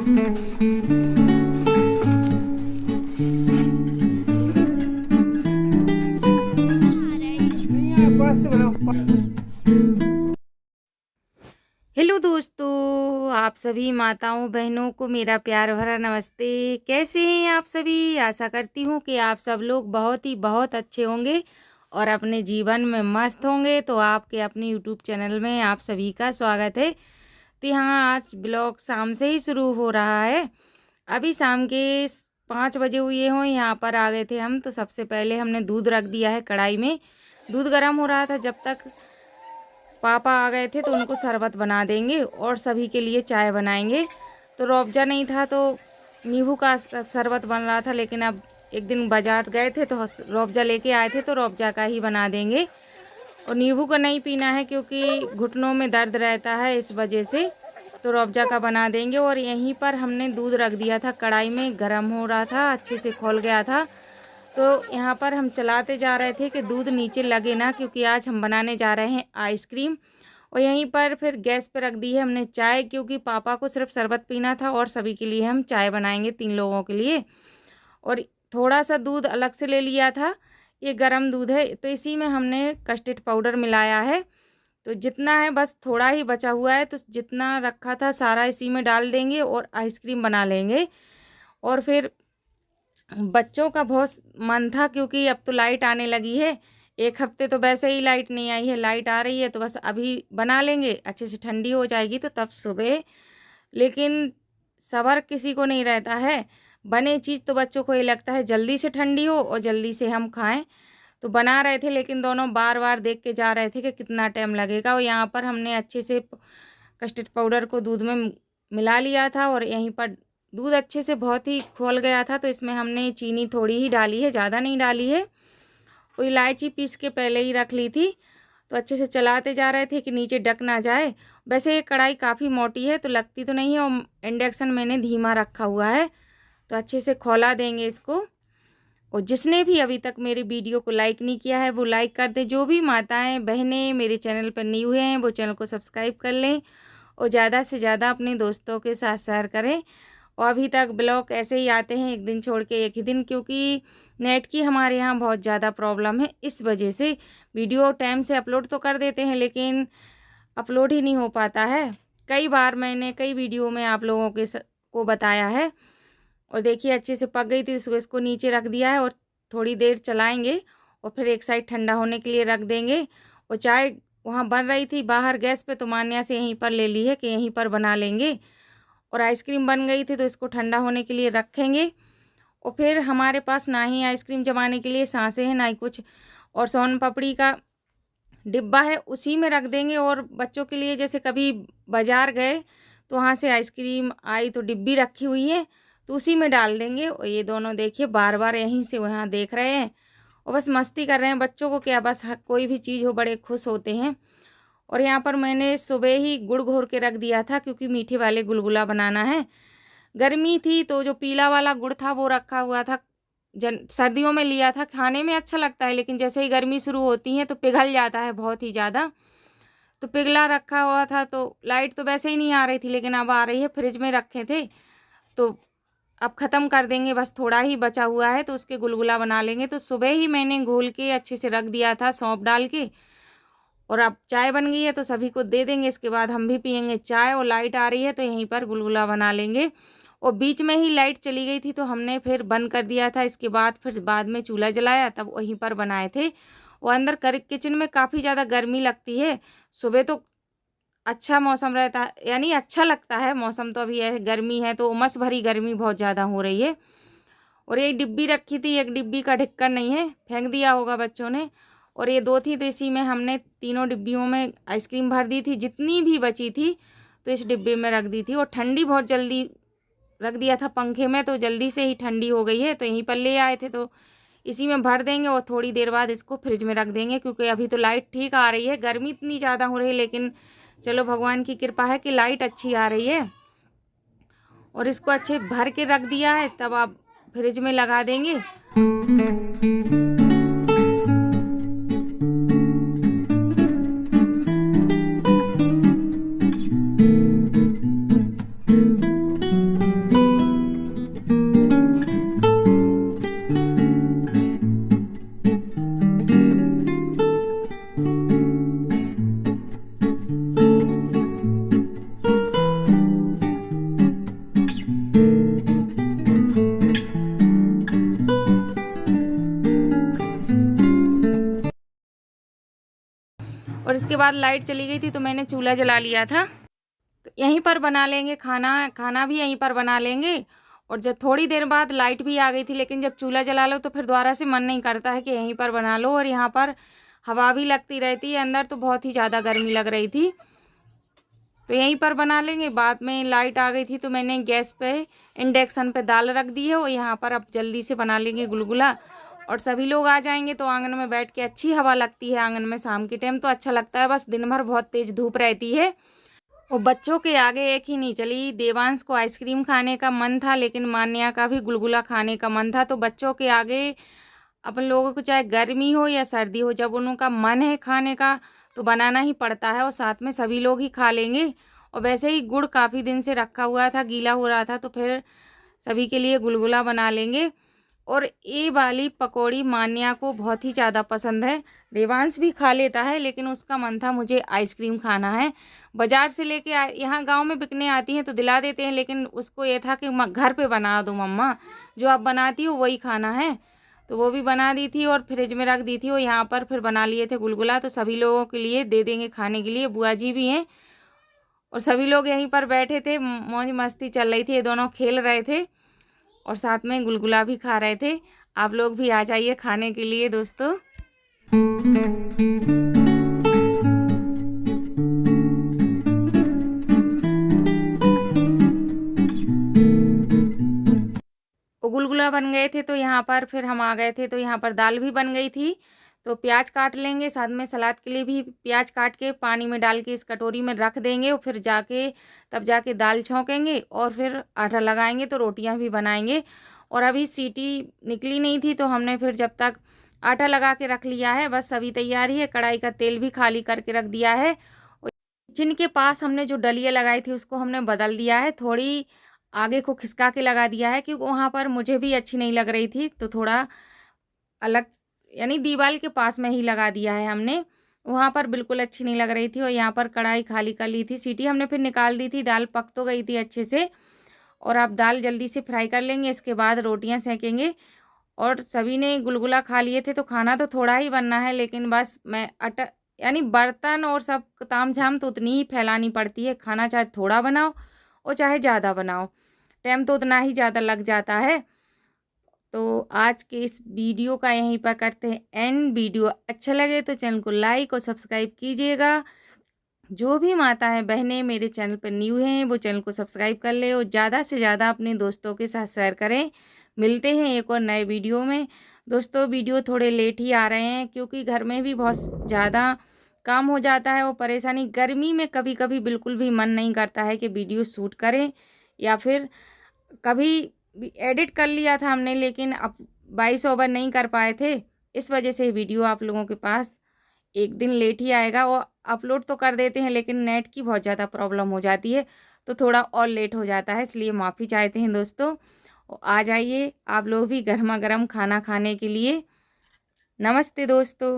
Hello दोस्तों, आप सभी माताओं बहनों को मेरा प्यार भरा नमस्ते। कैसे हैं आप सभी? आशा करती हूँ कि आप सब लोग बहुत अच्छे होंगे और अपने जीवन में मस्त होंगे। तो आपके अपने यूट्यूब चैनल में आप सभी का स्वागत है। तो यहाँ आज ब्लॉग शाम से ही शुरू हो रहा है। अभी शाम के 5 बजे हुए हों, यहाँ पर आ गए थे हम। तो सबसे पहले हमने दूध रख दिया है कढ़ाई में। दूध गर्म हो रहा था, जब तक पापा आ गए थे तो उनको शरबत बना देंगे और सभी के लिए चाय बनाएंगे। तो रूअफ़ज़ा नहीं था तो नींबू का शरबत बन रहा था, लेकिन अब एक दिन बाजार गए थे तो रूअफ़ज़ा लेके आए थे तो रूअफ़ज़ा का ही बना देंगे। और नींबू का नहीं पीना है क्योंकि घुटनों में दर्द रहता है, इस वजह से तो रूअफ़ज़ा का बना देंगे। और यहीं पर हमने दूध रख दिया था कढ़ाई में, गर्म हो रहा था, अच्छे से खौल गया था। तो यहाँ पर हम चलाते जा रहे थे कि दूध नीचे लगे ना, क्योंकि आज हम बनाने जा रहे हैं आइसक्रीम। और यहीं पर फिर गैस पे रख दी है हमने चाय, क्योंकि पापा को सिर्फ शरबत पीना था और सभी के लिए हम चाय बनाएंगे, 3 लोगों के लिए। और थोड़ा सा दूध अलग से ले लिया था, ये गर्म दूध है, तो इसी में हमने कस्टर्ड पाउडर मिलाया है। तो जितना है बस थोड़ा ही बचा हुआ है, तो जितना रखा था सारा इसी में डाल देंगे और आइसक्रीम बना लेंगे। और फिर बच्चों का बहुत मन था, क्योंकि अब तो लाइट आने लगी है। 1 हफ्ते तो वैसे ही लाइट नहीं आई है, लाइट आ रही है तो बस अभी बना लेंगे, अच्छे से ठंडी हो जाएगी तो तब सुबह। लेकिन सब्र किसी को नहीं रहता है, बने चीज़ तो बच्चों को ये लगता है जल्दी से ठंडी हो और जल्दी से हम खाएं। तो बना रहे थे, लेकिन दोनों बार बार देख के जा रहे थे कि कितना टाइम लगेगा। और यहाँ पर हमने अच्छे से कस्टर्ड पाउडर को दूध में मिला लिया था और यहीं पर दूध अच्छे से बहुत ही खौल गया था, तो इसमें हमने चीनी थोड़ी ही डाली है, ज़्यादा नहीं डाली है। और इलायची पीस के पहले ही रख ली थी। तो अच्छे से चलाते जा रहे थे कि नीचे डक ना जाए। वैसे ये कढ़ाई काफ़ी मोटी है तो लगती तो नहीं है, और इंडक्शन मैंने धीमा रखा हुआ है। तो अच्छे से खौला देंगे इसको। और जिसने भी अभी तक मेरे वीडियो को लाइक नहीं किया है वो लाइक कर दे। जो भी माताएं बहनें मेरे चैनल पर न्यू हैं वो चैनल को सब्सक्राइब कर लें और ज़्यादा से ज़्यादा अपने दोस्तों के साथ शेयर करें। और अभी तक ब्लॉग ऐसे ही आते हैं, एक दिन छोड़ के एक ही दिन, क्योंकि नेट की हमारे यहाँ बहुत ज़्यादा प्रॉब्लम है। इस वजह से वीडियो टाइम से अपलोड तो कर देते हैं, लेकिन अपलोड ही नहीं हो पाता है। कई बार मैंने कई वीडियो में आप लोगों को बताया है। और देखिए अच्छे से पक गई थी, इसको नीचे रख दिया है और थोड़ी देर चलाएंगे और फिर एक साइड ठंडा होने के लिए रख देंगे। और चाय वहाँ बन रही थी बाहर गैस पे, तो मान्या से यहीं पर ले ली है कि यहीं पर बना लेंगे। और आइसक्रीम बन गई थी तो इसको ठंडा होने के लिए रखेंगे। और फिर हमारे पास ना ही आइसक्रीम जमाने के लिए सांसें हैं, ना ही कुछ। और सोन पापड़ी का डिब्बा है, उसी में रख देंगे। और बच्चों के लिए जैसे कभी बाज़ार गए तो वहाँ से आइसक्रीम आई तो डिब्बी रखी हुई है, तो उसी में डाल देंगे। और ये दोनों देखिए बार बार यहीं से वहाँ देख रहे हैं और बस मस्ती कर रहे हैं। बच्चों को क्या, बस कोई भी चीज़ हो बड़े खुश होते हैं। और यहाँ पर मैंने सुबह ही गुड़ घोर के रख दिया था, क्योंकि मीठे वाले गुलगुला बनाना है। गर्मी थी तो जो पीला वाला गुड़ था वो रखा हुआ था, सर्दियों में लिया था, खाने में अच्छा लगता है, लेकिन जैसे ही गर्मी शुरू होती है तो पिघल जाता है बहुत ही ज़्यादा। तो पिघला रखा हुआ था, तो लाइट तो वैसे ही नहीं आ रही थी, लेकिन अब आ रही है। फ्रिज में रखे थे तो अब ख़त्म कर देंगे, बस थोड़ा ही बचा हुआ है तो उसके गुलगुला बना लेंगे। तो सुबह ही मैंने घोल के अच्छे से रख दिया था सौंफ डाल के। और अब चाय बन गई है तो सभी को दे देंगे, इसके बाद हम भी पियेंगे चाय। और लाइट आ रही है तो यहीं पर गुलगुला बना लेंगे। और बीच में ही लाइट चली गई थी तो हमने फिर बंद कर दिया था। इसके बाद फिर बाद में चूल्हा जलाया, तब वहीं पर बनाए थे। और अंदर किचन में काफ़ी ज़्यादा गर्मी लगती है। सुबह तो अच्छा मौसम रहता है, यानी अच्छा लगता है मौसम, तो अभी है गर्मी है तो उमस भरी गर्मी बहुत ज़्यादा हो रही है। और एक डिब्बी रखी थी, एक डिब्बी का ढक्कन नहीं है, फेंक दिया होगा बच्चों ने। और ये 2 थी तो इसी में हमने तीनों डिब्बियों में आइसक्रीम भर दी थी, जितनी भी बची थी तो इस डिब्बे में रख दी थी। और ठंडी बहुत जल्दी रख दिया था पंखे में तो जल्दी से ही ठंडी हो गई है। तो यहीं पर ले आए थे तो इसी में भर देंगे और थोड़ी देर बाद इसको फ्रिज में रख देंगे, क्योंकि अभी तो लाइट ठीक आ रही है। गर्मी इतनी ज़्यादा हो रही है, लेकिन चलो भगवान की कृपा है कि लाइट अच्छी आ रही है। और इसको अच्छे भर के रख दिया है, तब आप फ्रिज में लगा देंगे। और इसके बाद लाइट चली गई थी तो मैंने चूल्हा जला लिया था। तो यहीं पर बना लेंगे खाना भी यहीं पर बना लेंगे। और जब थोड़ी देर बाद लाइट भी आ गई थी, लेकिन जब चूल्हा जला लो तो फिर दोबारा से मन नहीं करता है कि यहीं पर बना लो। और यहाँ पर हवा भी लगती रहती है, अंदर तो बहुत ही ज़्यादा गर्मी लग रही थी, तो यहीं पर बना लेंगे। बाद में लाइट आ गई थी तो मैंने गैस पे इंडक्शन पे दाल रख दी है और यहाँ पर अब जल्दी से बना लेंगे गुलगुला। और सभी लोग आ जाएंगे तो आंगन में बैठ के अच्छी हवा लगती है। आंगन में शाम के टाइम तो अच्छा लगता है, बस दिन भर बहुत तेज धूप रहती है। और बच्चों के आगे एक ही नहीं चली। देवांश को आइसक्रीम खाने का मन था, लेकिन मान्या का भी गुलगुला खाने का मन था। तो बच्चों के आगे अपन लोगों को चाहे गर्मी हो या सर्दी हो, जब उनका मन है खाने का तो बनाना ही पड़ता है, और साथ में सभी लोग ही खा लेंगे। और वैसे ही गुड़ काफ़ी दिन से रखा हुआ था, गीला हो रहा था, तो फिर सभी के लिए गुलगुला बना लेंगे। और ये वाली पकौड़ी मान्या को बहुत ही ज़्यादा पसंद है। देवांश भी खा लेता है, लेकिन उसका मन था मुझे आइसक्रीम खाना है। बाज़ार से लेके यहाँ गांव में बिकने आती हैं तो दिला देते हैं, लेकिन उसको ये था कि घर पे बना दो मम्मा, जो आप बनाती हो वही खाना है। तो वो भी बना दी थी और फ्रिज में रख दी थी। और यहाँ पर फिर बना लिए थे गुलगुला, तो सभी लोगों के लिए दे देंगे खाने के लिए। बुआ जी भी हैं और सभी लोग यहीं पर बैठे थे, मौज मस्ती चल रही थी, ये दोनों खेल रहे थे और साथ में गुलगुला भी खा रहे थे। आप लोग भी आ जाइए खाने के लिए दोस्तों। गुलगुला बन गए थे तो यहाँ पर फिर हम आ गए थे, तो यहाँ पर दाल भी बन गई थी। तो प्याज काट लेंगे, साथ में सलाद के लिए भी प्याज काट के पानी में डाल के इस कटोरी में रख देंगे। और फिर तब जाके दाल छौंकेंगे और फिर आटा लगाएंगे तो रोटियां भी बनाएंगे। और अभी सीटी निकली नहीं थी तो हमने फिर जब तक आटा लगा के रख लिया है, बस सभी तैयारी है। कढ़ाई का तेल भी खाली करके रख दिया है। जिनके पास हमने जो डलिया लगाई थी उसको हमने बदल दिया है, थोड़ी आगे को खिसका के लगा दिया है, क्योंकि वहाँ पर मुझे भी अच्छी नहीं लग रही थी, तो थोड़ा अलग यानी दीवार के पास में ही लगा दिया है हमने। वहाँ पर बिल्कुल अच्छी नहीं लग रही थी। और यहाँ पर कढ़ाई खाली कर ली थी, सीटी हमने फिर निकाल दी थी, दाल पक तो गई थी अच्छे से। और अब दाल जल्दी से फ्राई कर लेंगे, इसके बाद रोटियाँ सेकेंगे। और सभी ने गुलगुला खा लिए थे, तो खाना तो थोड़ा ही बनना है, लेकिन बस मैं यानी बर्तन और सब ताम झाम तो उतनी ही फैलानी पड़ती है। खाना चाहे थोड़ा बनाओ और चाहे ज़्यादा बनाओ, टाइम तो उतना ही ज़्यादा लग जाता है। तो आज के इस वीडियो का यहीं पर करते हैं एंड। वीडियो अच्छा लगे तो चैनल को लाइक और सब्सक्राइब कीजिएगा। जो भी माताएं बहनें मेरे चैनल पर न्यू हैं वो चैनल को सब्सक्राइब कर ले और ज़्यादा से ज़्यादा अपने दोस्तों के साथ शेयर करें। मिलते हैं एक और नए वीडियो में। दोस्तों वीडियो थोड़े लेट ही आ रहे हैं, क्योंकि घर में भी बहुत ज़्यादा काम हो जाता है और परेशानी। गर्मी में कभी कभी बिल्कुल भी मन नहीं करता है कि वीडियो शूट करें, या फिर कभी एडिट कर लिया था हमने, लेकिन अब 22 ओवर नहीं कर पाए थे, इस वजह से वीडियो आप लोगों के पास एक दिन लेट ही आएगा। वो अपलोड तो कर देते हैं, लेकिन नेट की बहुत ज़्यादा प्रॉब्लम हो जाती है, तो थोड़ा और लेट हो जाता है, इसलिए माफ़ी चाहते हैं दोस्तों। आ जाइए आप लोग भी गर्मा गर्म खाना खाने के लिए। नमस्ते दोस्तों।